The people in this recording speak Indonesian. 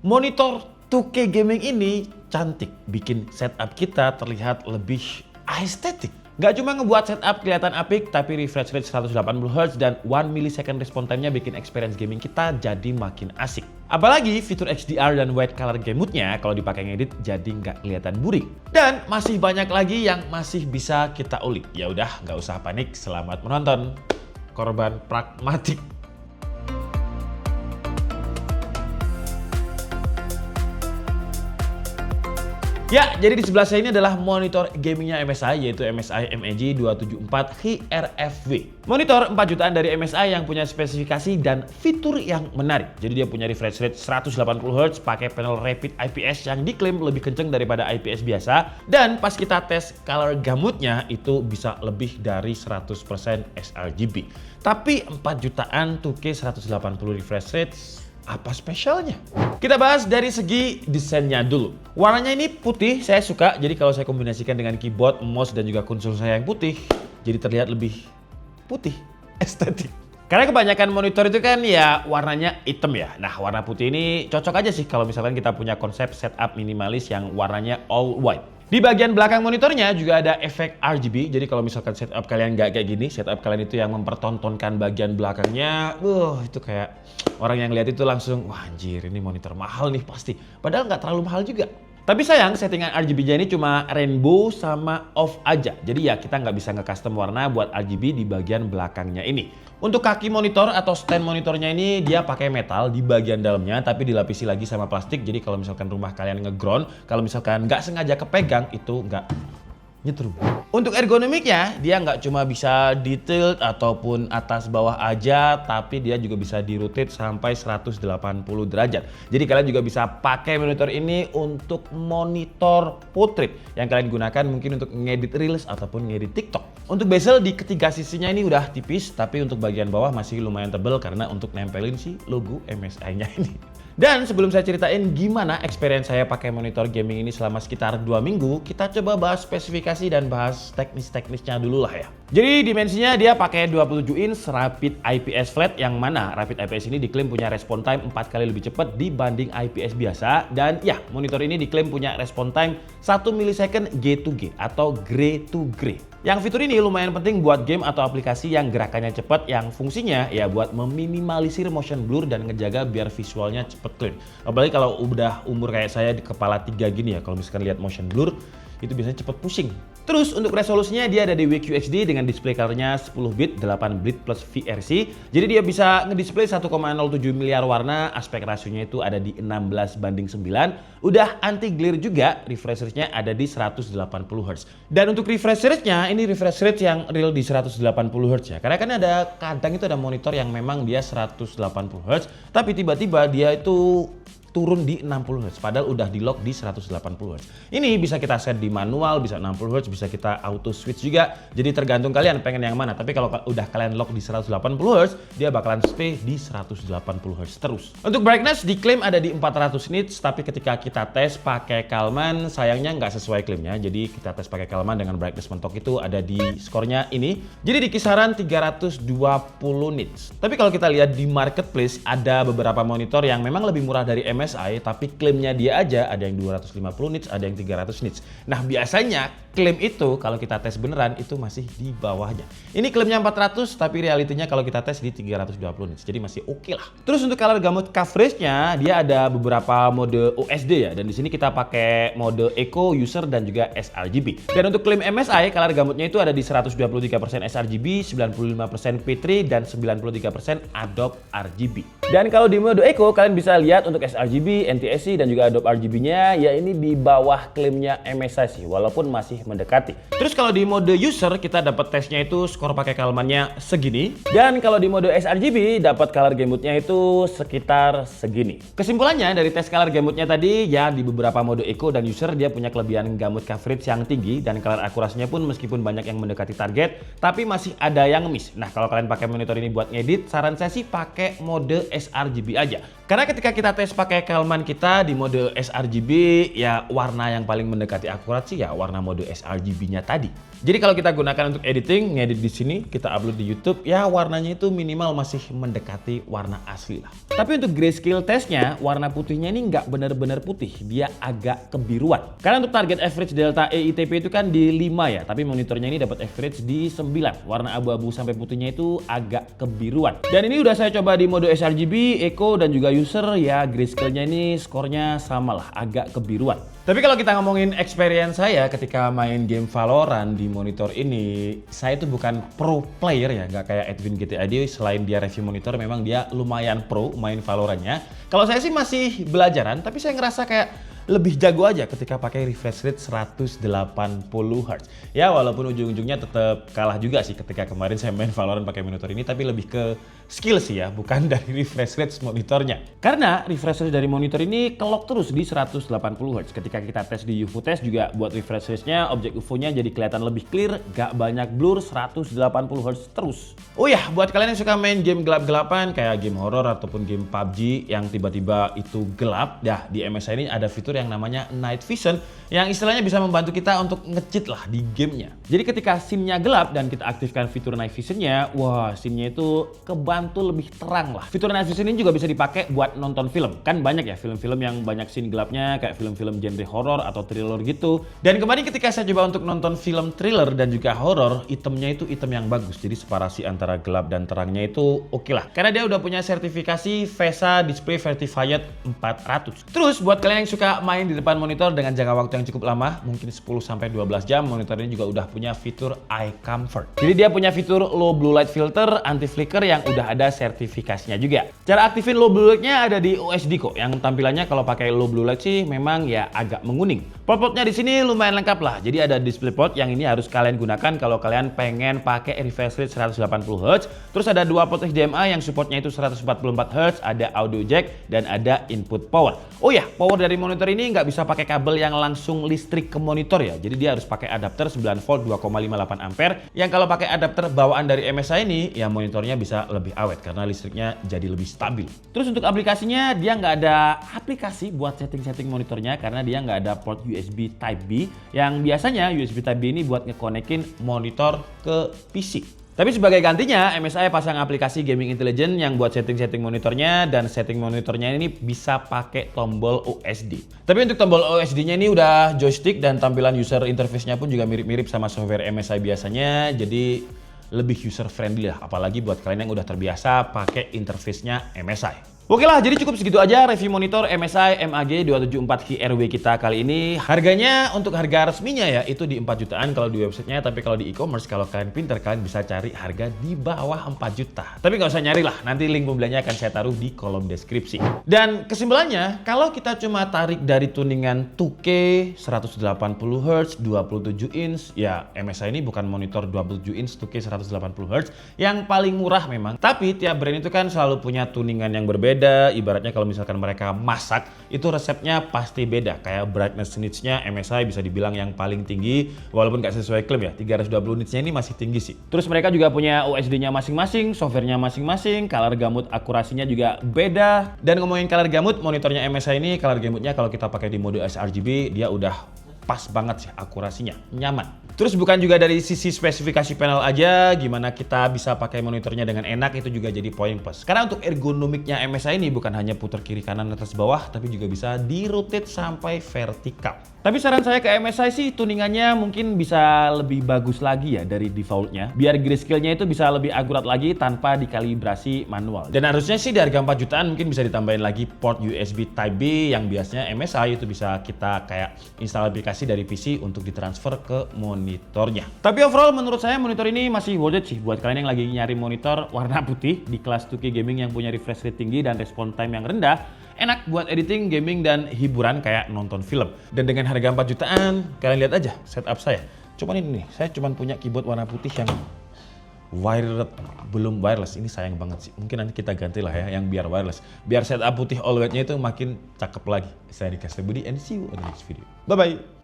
Monitor 2K gaming ini cantik, bikin setup kita terlihat lebih estetik. Gak cuma ngebuat setup kelihatan apik, tapi refresh rate 180Hz dan 1 millisecond response time-nya bikin experience gaming kita jadi makin asik. Apalagi fitur HDR dan white color game mode-nya kalau dipakai ngedit jadi nggak kelihatan burik. Dan masih banyak lagi yang masih bisa kita ulik. Ya udah, nggak usah panik, selamat menonton. Korban pragmatik. Ya, jadi di sebelah saya ini adalah monitor gamingnya MSI, yaitu MSI MEG 274 HRFV. Monitor 4 jutaan dari MSI yang punya spesifikasi dan fitur yang menarik. Jadi dia punya refresh rate 180Hz, pakai panel rapid IPS yang diklaim lebih kenceng daripada IPS biasa. Dan pas kita tes color gamutnya itu bisa lebih dari 100% sRGB. Tapi 4 jutaan 2K 180 refresh rate, apa spesialnya? Kita bahas dari segi desainnya dulu. Warnanya ini putih, saya suka. Jadi kalau saya kombinasikan dengan keyboard, mouse, dan juga konsol saya yang putih, jadi terlihat lebih putih, estetik. Karena kebanyakan monitor itu kan ya warnanya hitam ya. Nah, warna putih ini cocok aja sih kalau misalkan kita punya konsep setup minimalis yang warnanya all white. Di bagian belakang monitornya juga ada efek RGB. Jadi kalau misalkan setup kalian nggak kayak gini, setup kalian itu yang mempertontonkan bagian belakangnya, itu kayak orang yang lihat itu langsung, wah anjir ini monitor mahal nih pasti. Padahal nggak terlalu mahal juga. Tapi sayang settingan RGB-nya ini cuma rainbow sama off aja. Jadi ya kita nggak bisa nge-custom warna buat RGB di bagian belakangnya ini. Untuk kaki monitor atau stand monitornya ini dia pakai metal di bagian dalamnya tapi dilapisi lagi sama plastik. Jadi kalau misalkan rumah kalian nge-ground, kalau misalkan nggak sengaja kepegang itu nggak nyetrum. Untuk ergonomiknya, dia nggak cuma bisa di-tilt ataupun atas bawah aja, tapi dia juga bisa di-rotate sampai 180 derajat. Jadi kalian juga bisa pakai monitor ini untuk monitor portrait yang kalian gunakan mungkin untuk ngedit reels ataupun ngedit TikTok. Untuk bezel di ketiga sisinya ini udah tipis, tapi untuk bagian bawah masih lumayan tebal karena untuk nempelin si logo MSI-nya ini. Dan sebelum saya ceritain gimana experience saya pakai monitor gaming ini selama sekitar 2 minggu, kita coba bahas spesifikasi dan bahas teknis-teknisnya dulu lah ya. Jadi dimensinya dia pakai 27 inch rapid IPS flat yang mana rapid IPS ini diklaim punya respon time 4 kali lebih cepat dibanding IPS biasa. Dan ya, monitor ini diklaim punya respon time 1 millisecond G2G atau gray to gray. Yang fitur ini lumayan penting buat game atau aplikasi yang gerakannya cepat yang fungsinya ya buat meminimalisir motion blur dan ngejaga biar visualnya cepet clear. Apalagi kalau udah umur kayak saya di kepala 3 gini ya, kalau misalkan lihat motion blur itu biasanya cepet pusing. Terus untuk resolusinya dia ada di WQHD dengan display colornya 10 bit 8 bit plus VRC. Jadi dia bisa ngedisplay 1,07 miliar warna, aspek rasionya itu ada di 16:9. Udah anti glare juga, refresh rate-nya ada di 180Hz. Dan untuk refresh rate-nya ini refresh rate yang real di 180Hz ya. Karena kan kadang itu ada monitor yang memang dia 180Hz, tapi tiba-tiba dia itu turun di 60Hz, padahal udah di lock di 180Hz. Ini bisa kita set di manual, bisa 60Hz, bisa kita auto switch juga. Jadi tergantung kalian pengen yang mana. Tapi kalau udah kalian lock di 180Hz, dia bakalan stay di 180Hz terus. Untuk brightness diklaim ada di 400 nits, tapi ketika kita tes pakai Calman, sayangnya nggak sesuai klaimnya. Jadi kita tes pakai Calman dengan brightness mentok itu ada di skornya ini. Jadi di kisaran 320 nits. Tapi kalau kita lihat di marketplace, ada beberapa monitor yang memang lebih murah dari MSI, tapi klaimnya dia aja ada yang 250 nits, ada yang 300 nits. Nah biasanya klaim itu kalau kita tes beneran itu masih di bawahnya. Ini klaimnya 400, tapi realitinya kalau kita tes di 320 nits, jadi masih oke lah. Terus untuk color gamut coverage-nya dia ada beberapa mode OSD ya, dan di sini kita pakai mode Eco, User, dan juga sRGB. Dan untuk klaim MSI color gamutnya itu ada di 123% sRGB, 95% P3, dan 93% Adobe RGB. Dan kalau di mode Eco kalian bisa lihat untuk sRGB, NTSC, dan juga Adobe RGB-nya ya ini di bawah klaimnya MSI sih, walaupun masih mendekati. Terus kalau di mode User kita dapat tesnya itu skor pakai Calman-nya segini, dan kalau di mode sRGB dapat color gamut-nya itu sekitar segini. Kesimpulannya dari tes color gamut-nya tadi ya di beberapa mode Eco dan User dia punya kelebihan gamut coverage yang tinggi dan color akurasinya pun meskipun banyak yang mendekati target tapi masih ada yang miss. Nah kalau kalian pakai monitor ini buat ngedit, saran saya sih pakai mode sRGB aja. Karena ketika kita tes pakai Calman kita di mode sRGB, ya warna yang paling mendekati akurat sih ya warna mode sRGB-nya tadi. Jadi kalau kita gunakan untuk editing, ngedit di sini, kita upload di YouTube, ya warnanya itu minimal masih mendekati warna asli lah. Tapi untuk grayscale testnya, warna putihnya ini nggak benar-benar putih, dia agak kebiruan. Karena untuk target average delta EITP itu kan di 5 ya, tapi monitornya ini dapat average di 9. Warna abu-abu sampai putihnya itu agak kebiruan. Dan ini udah saya coba di mode sRGB, Eco, dan juga user, ya grayscale-nya ini skornya sama lah, agak kebiruan. Tapi kalau kita ngomongin experience saya ketika main game Valorant di monitor ini, saya itu bukan pro player ya, nggak kayak Edwin GTA Dio. Selain dia review monitor, memang dia lumayan pro main Valorantnya. Kalau saya sih masih belajaran, tapi saya ngerasa kayak lebih jago aja ketika pakai refresh rate 180 Hz. Ya walaupun ujung-ujungnya tetap kalah juga sih ketika kemarin saya main Valorant pakai monitor ini, tapi lebih ke skill sih ya, bukan dari refresh rate monitornya. Karena refresh rate dari monitor ini kelok terus di 180 Hz. Ketika kita tes di UFO test juga buat refresh rate-nya, objek UFO-nya jadi kelihatan lebih clear, gak banyak blur, 180 Hz terus. Oh ya, buat kalian yang suka main game gelap-gelapan kayak game horror ataupun game PUBG yang tiba-tiba itu gelap, dah di MSI ini ada fitur yang namanya Night Vision yang istilahnya bisa membantu kita untuk nge-cheat lah di gamenya. Jadi ketika scene-nya gelap dan kita aktifkan fitur Night Vision-nya, wah scene-nya itu kebantu lebih terang lah. Fitur Night Vision ini juga bisa dipakai buat nonton film. Kan banyak ya film-film yang banyak scene gelapnya kayak film-film genre horror atau thriller gitu. Dan kemarin ketika saya coba untuk nonton film thriller dan juga horror, itemnya itu item yang bagus. Jadi separasi antara gelap dan terangnya itu oke lah. Karena dia udah punya sertifikasi VESA Display Certified 400. Terus buat kalian yang suka main di depan monitor dengan jangka waktu yang cukup lama, mungkin 10-12 jam, monitor ini juga udah punya fitur Eye Comfort. Jadi dia punya fitur low blue light filter, anti flicker yang udah ada sertifikasinya juga. Cara aktifin low blue light-nya ada di OSD kok, yang tampilannya kalau pakai low blue light sih memang ya agak menguning. Port-portnya di sini lumayan lengkap lah. Jadi ada display port yang ini harus kalian gunakan kalau kalian pengen pakai refresh rate 180 Hz. Terus ada dua port HDMI yang supportnya itu 144 Hz, ada audio jack dan ada input power. Oh ya, power dari monitor ini nggak bisa pakai kabel yang langsung listrik ke monitor ya. Jadi dia harus pakai adapter 9 volt 2,58 ampere. Yang kalau pakai adapter bawaan dari MSI ini, ya monitornya bisa lebih awet karena listriknya jadi lebih stabil. Terus untuk aplikasinya, dia nggak ada aplikasi buat setting-setting monitornya karena dia nggak ada port USB Type B. Yang biasanya USB Type B ini buat ngekonekin monitor ke PC. Tapi sebagai gantinya, MSI pasang aplikasi Gaming Intelligence yang buat setting-setting monitornya, dan setting monitornya ini bisa pakai tombol OSD. Tapi untuk tombol OSD-nya ini udah joystick dan tampilan user interface-nya pun juga mirip-mirip sama software MSI biasanya, jadi lebih user friendly lah, apalagi buat kalian yang udah terbiasa pakai interface-nya MSI. Oke lah, jadi cukup segitu aja review monitor MSI MAG274HRW kita kali ini. Harganya untuk harga resminya ya itu di 4 jutaan kalau di websitenya, tapi kalau di e-commerce kalau kalian pinter kalian bisa cari harga di bawah 4 juta. Tapi nggak usah nyari lah, nanti link pembeliannya akan saya taruh di kolom deskripsi. Dan kesimpulannya, kalau kita cuma tarik dari tuningan 2K 180 Hz 27 inch, ya MSI ini bukan monitor 27 inch 2K 180 Hz yang paling murah memang. Tapi tiap brand itu kan selalu punya tuningan yang berbeda. Ibaratnya kalau misalkan mereka masak, itu resepnya pasti beda. Kayak brightness nits-nya MSI bisa dibilang yang paling tinggi, walaupun nggak sesuai klaim ya, 320 nits-nya ini masih tinggi sih. Terus mereka juga punya OSD-nya masing-masing, software-nya masing-masing, color gamut akurasinya juga beda. Dan ngomongin color gamut, monitornya MSI ini color gamutnya kalau kita pakai di mode sRGB, dia udah pas banget sih akurasinya, nyaman. Terus bukan juga dari sisi spesifikasi panel aja, gimana kita bisa pakai monitornya dengan enak itu juga jadi poin plus. Karena untuk ergonomiknya MSI ini bukan hanya putar kiri kanan atas bawah, tapi juga bisa di-rotate sampai vertikal. Tapi saran saya ke MSI sih tuningannya mungkin bisa lebih bagus lagi ya dari defaultnya. Biar grayscale-nya itu bisa lebih akurat lagi tanpa dikalibrasi manual. Dan harusnya sih di harga 4 jutaan mungkin bisa ditambahin lagi port USB Type B yang biasanya MSI itu bisa kita kayak install aplikasi dari PC untuk ditransfer ke monitornya. Tapi overall menurut saya monitor ini masih worth it sih buat kalian yang lagi nyari monitor warna putih di kelas 2K gaming yang punya refresh rate tinggi dan respon time yang rendah. Enak buat editing, gaming, dan hiburan kayak nonton film. Dan dengan harga 4 jutaan, kalian lihat aja setup saya. Cuman ini nih, saya cuman punya keyboard warna putih yang wired, belum wireless. Ini sayang banget sih. Mungkin nanti kita ganti lah ya yang biar wireless. Biar setup putih all white-nya itu makin cakep lagi. Saya Dika Budi and see you on the next video. Bye-bye.